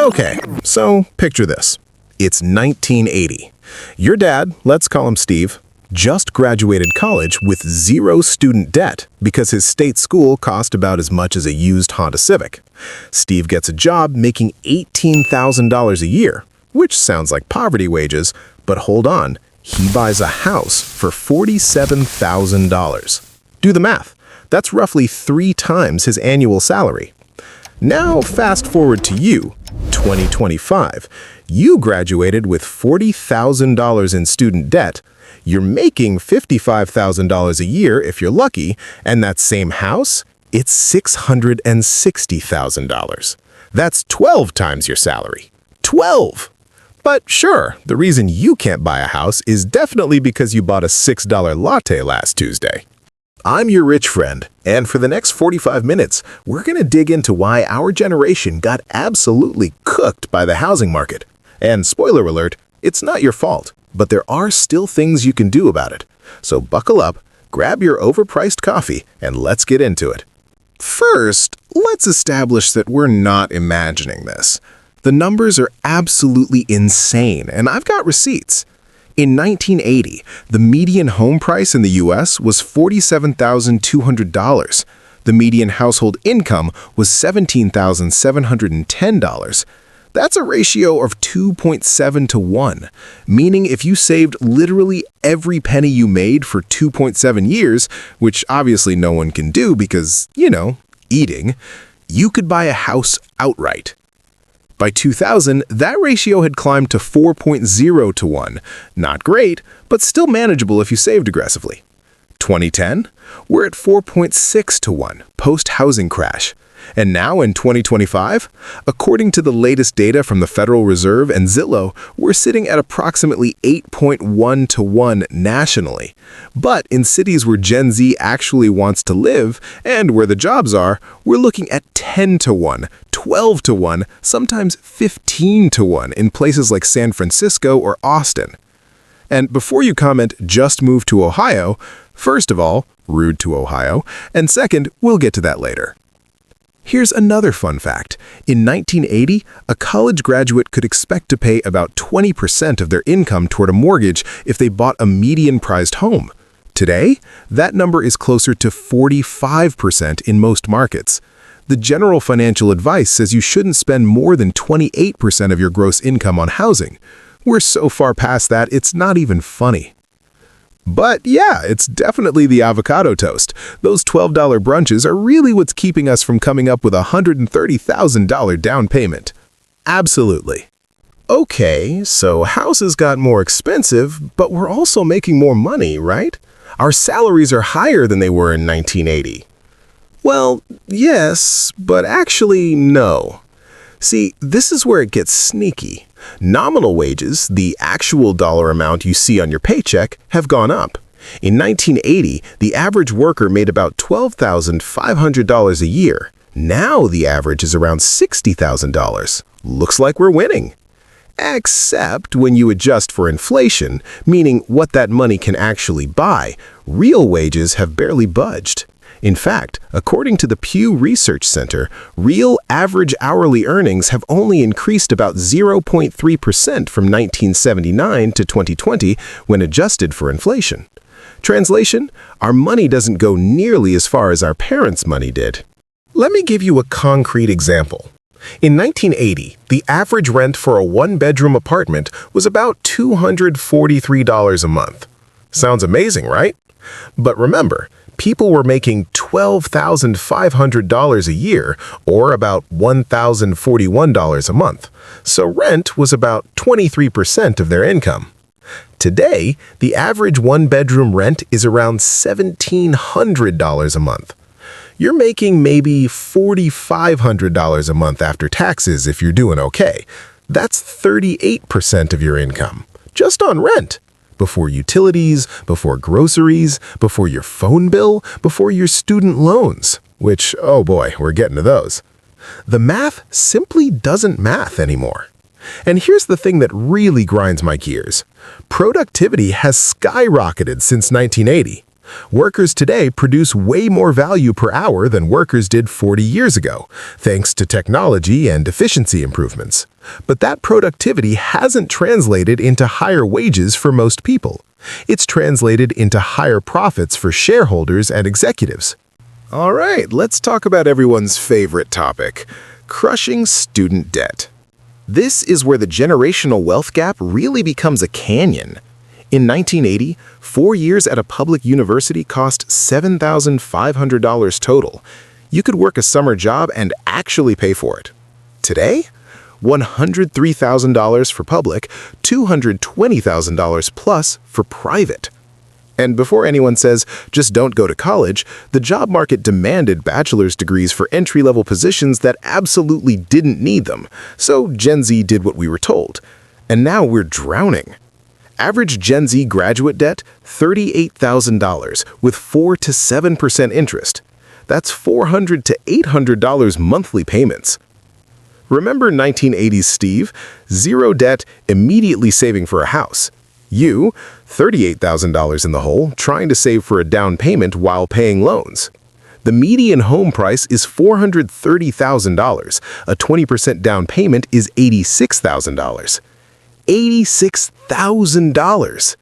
Okay, so picture this. It's 1980. Your dad, let's call him Steve, just graduated college with zero student debt because his state school cost about as much as a used Honda Civic. Steve gets a job making $18,000 a year, which sounds like poverty wages, but hold on, he buys a house for $47,000. Do the math. That's roughly 3 times his annual salary. Now fast forward to you, 2025. You graduated with $40,000 in student debt. You're making $55,000 a year if you're lucky, and that same house, it's $660,000. That's 12 times your salary. 12! But sure, the reason you can't buy a house is definitely because you bought a $6 latte last Tuesday. I'm your rich friend, and for the next 45 minutes, we're going to dig into why our generation got absolutely cooked by the housing market. And spoiler alert, it's not your fault, but there are still things you can do about it. So buckle up, grab your overpriced coffee, and let's get into it. First, let's establish that we're not imagining this. The numbers are absolutely insane, and I've got receipts. In 1980, the median home price in the U.S. was $47,200. The median household income was $17,710. That's a ratio of 2.7 to 1, meaning if you saved literally every penny you made for 2.7 years, which obviously no one can do because, eating, you could buy a house outright. By 2000, that ratio had climbed to 4.0 to 1. Not great, but still manageable if you saved aggressively. 2010, we're at 4.6 to 1, post-housing crash. And now in 2025, according to the latest data from the Federal Reserve and Zillow, we're sitting at approximately 8.1 to 1 nationally. But in cities where Gen Z actually wants to live and where the jobs are, we're looking at 10 to 1, 12 to 1, sometimes 15 to 1 in places like San Francisco or Austin. And before you comment, just move to Ohio, first of all, rude to Ohio, and second, we'll get to that later. Here's another fun fact. In 1980, a college graduate could expect to pay about 20% of their income toward a mortgage if they bought a median-priced home. Today, that number is closer to 45% in most markets. The general financial advice says you shouldn't spend more than 28% of your gross income on housing. We're so far past that, it's not even funny. But yeah, it's definitely the avocado toast. Those $12 brunches are really what's keeping us from coming up with a $130,000 down payment. Absolutely. Okay, so houses got more expensive, but we're also making more money, right? Our salaries are higher than they were in 1980. Well, yes, but actually no. See, this is where it gets sneaky. Nominal wages, the actual dollar amount you see on your paycheck, have gone up. In 1980, the average worker made about $12,500 a year. Now the average is around $60,000. Looks like we're winning. Except when you adjust for inflation, meaning what that money can actually buy, real wages have barely budged. In fact, according to the Pew Research Center, real average hourly earnings have only increased about 0.3% from 1979 to 2020 when adjusted for inflation. Translation, our money doesn't go nearly as far as our parents' money did. Let me give you a concrete example. In 1980, the average rent for a one-bedroom apartment was about $243 a month. Sounds amazing, right? But remember, people were making $12,500 a year, or about $1,041 a month, so rent was about 23% of their income. Today, the average one-bedroom rent is around $1,700 a month. You're making maybe $4,500 a month after taxes if you're doing okay. That's 38% of your income, just on rent. Before utilities, before groceries, before your phone bill, before your student loans, which, oh boy, we're getting to those. The math simply doesn't math anymore. And here's the thing that really grinds my gears. Productivity has skyrocketed since 1980. Workers today produce way more value per hour than workers did 40 years ago, thanks to technology and efficiency improvements. But that productivity hasn't translated into higher wages for most people. It's translated into higher profits for shareholders and executives. All right, let's talk about everyone's favorite topic, crushing student debt. This is where the generational wealth gap really becomes a canyon. In 1980, 4 years at a public university cost $7,500 total. You could work a summer job and actually pay for it. Today, $103,000 for public, $220,000 plus for private. And before anyone says, just don't go to college, the job market demanded bachelor's degrees for entry-level positions that absolutely didn't need them. So Gen Z did what we were told. And now we're drowning. Average Gen Z graduate debt, $38,000 with 4 to 7% interest. That's $400 to $800 monthly payments. Remember 1980s Steve? Zero debt, immediately saving for a house. You, $38,000 in the hole, trying to save for a down payment while paying loans. The median home price is $430,000. A 20% down payment is $86,000. $86,000.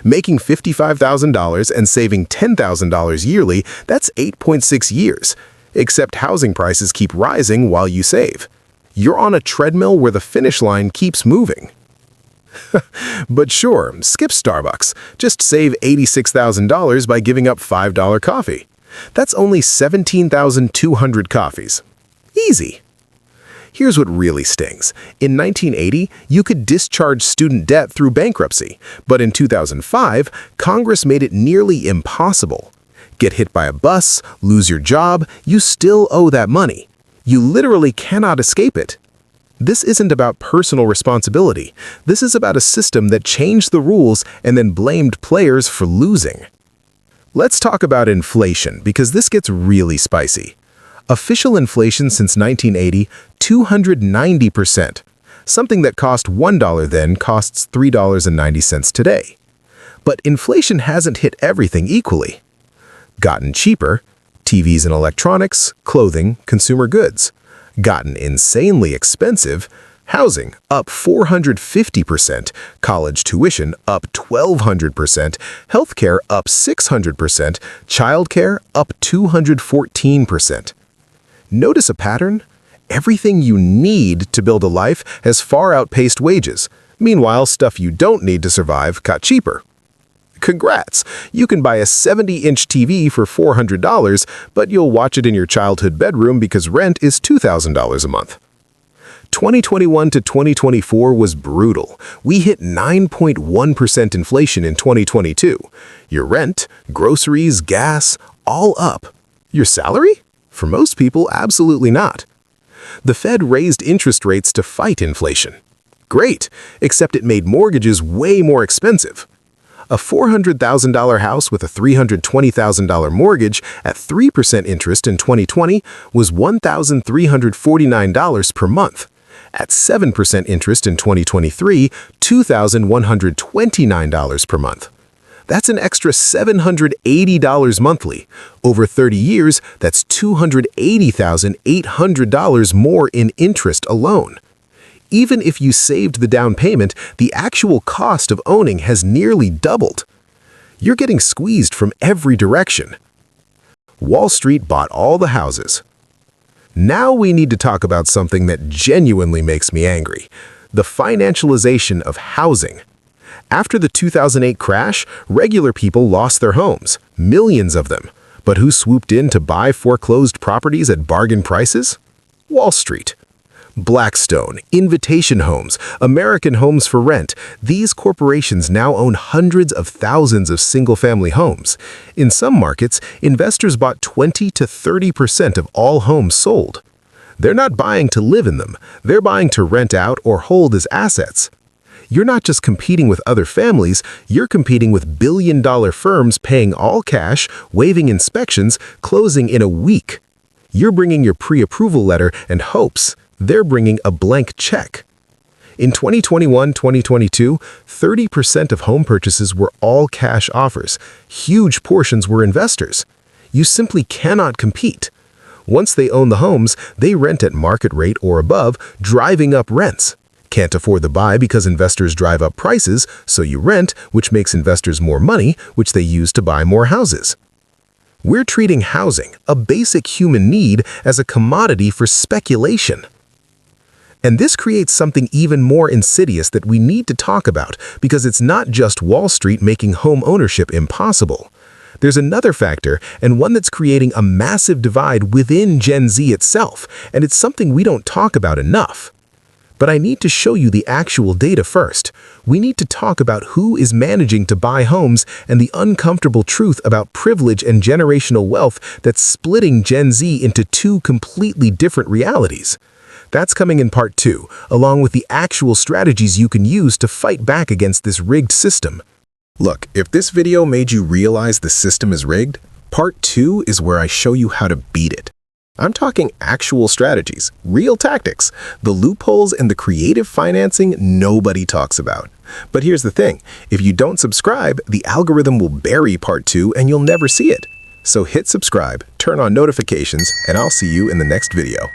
Making $55,000 and saving $10,000 yearly, that's 8.6 years. Except housing prices keep rising while you save. You're on a treadmill where the finish line keeps moving. But sure, skip Starbucks. Just save $86,000 by giving up $5 coffee. That's only 17,200 coffees. Easy. Here's what really stings. In 1980, you could discharge student debt through bankruptcy, but in 2005, Congress made it nearly impossible. Get hit by a bus, lose your job, you still owe that money. You literally cannot escape it. This isn't about personal responsibility. This is about a system that changed the rules and then blamed players for losing. Let's talk about inflation, because this gets really spicy. Official inflation since 1980, 290%. Something that cost $1 then costs $3.90 today. But inflation hasn't hit everything equally. Gotten cheaper, TVs and electronics, clothing, consumer goods. Gotten insanely expensive, housing up 450%, college tuition up 1,200%, healthcare up 600%, childcare up 214%. Notice a pattern? Everything you need to build a life has far outpaced wages. Meanwhile, stuff you don't need to survive got cheaper. Congrats! You can buy a 70-inch TV for $400, but you'll watch it in your childhood bedroom because rent is $2,000 a month. 2021 to 2024 was brutal. We hit 9.1% inflation in 2022. Your rent, groceries, gas, all up. Your salary? For most people, absolutely not. The Fed raised interest rates to fight inflation. Great, except it made mortgages way more expensive. A $400,000 house with a $320,000 mortgage at 3% interest in 2020 was $1,349 per month. At 7% interest in 2023, $2,129 per month. That's an extra $780 monthly. Over 30 years, that's $280,800 more in interest alone. Even if you saved the down payment, the actual cost of owning has nearly doubled. You're getting squeezed from every direction. Wall Street bought all the houses. Now we need to talk about something that genuinely makes me angry: the financialization of housing. After the 2008 crash, regular people lost their homes, millions of them. But who swooped in to buy foreclosed properties at bargain prices? Wall Street. Blackstone, Invitation Homes, American Homes for Rent, these corporations now own hundreds of thousands of single-family homes. In some markets, investors bought 20 to 30% of all homes sold. They're not buying to live in them, they're buying to rent out or hold as assets. You're not just competing with other families, you're competing with billion-dollar firms paying all cash, waiving inspections, closing in a week. You're bringing your pre-approval letter and hopes. They're bringing a blank check. In 2021-2022, 30% of home purchases were all cash offers. Huge portions were investors. You simply cannot compete. Once they own the homes, they rent at market rate or above, driving up rents. Can't afford to buy because investors drive up prices, so you rent, which makes investors more money, which they use to buy more houses. We're treating housing, a basic human need, as a commodity for speculation. And this creates something even more insidious that we need to talk about, because it's not just Wall Street making home ownership impossible. There's another factor, and one that's creating a massive divide within Gen Z itself, and it's something we don't talk about enough. But I need to show you the actual data first. We need to talk about who is managing to buy homes and the uncomfortable truth about privilege and generational wealth that's splitting Gen Z into two completely different realities. That's coming in part 2, along with the actual strategies you can use to fight back against this rigged system. Look, if this video made you realize the system is rigged, part 2 is where I show you how to beat it. I'm talking actual strategies, real tactics, the loopholes and the creative financing nobody talks about. But here's the thing, if you don't subscribe, the algorithm will bury part 2 and you'll never see it. So hit subscribe, turn on notifications, and I'll see you in the next video.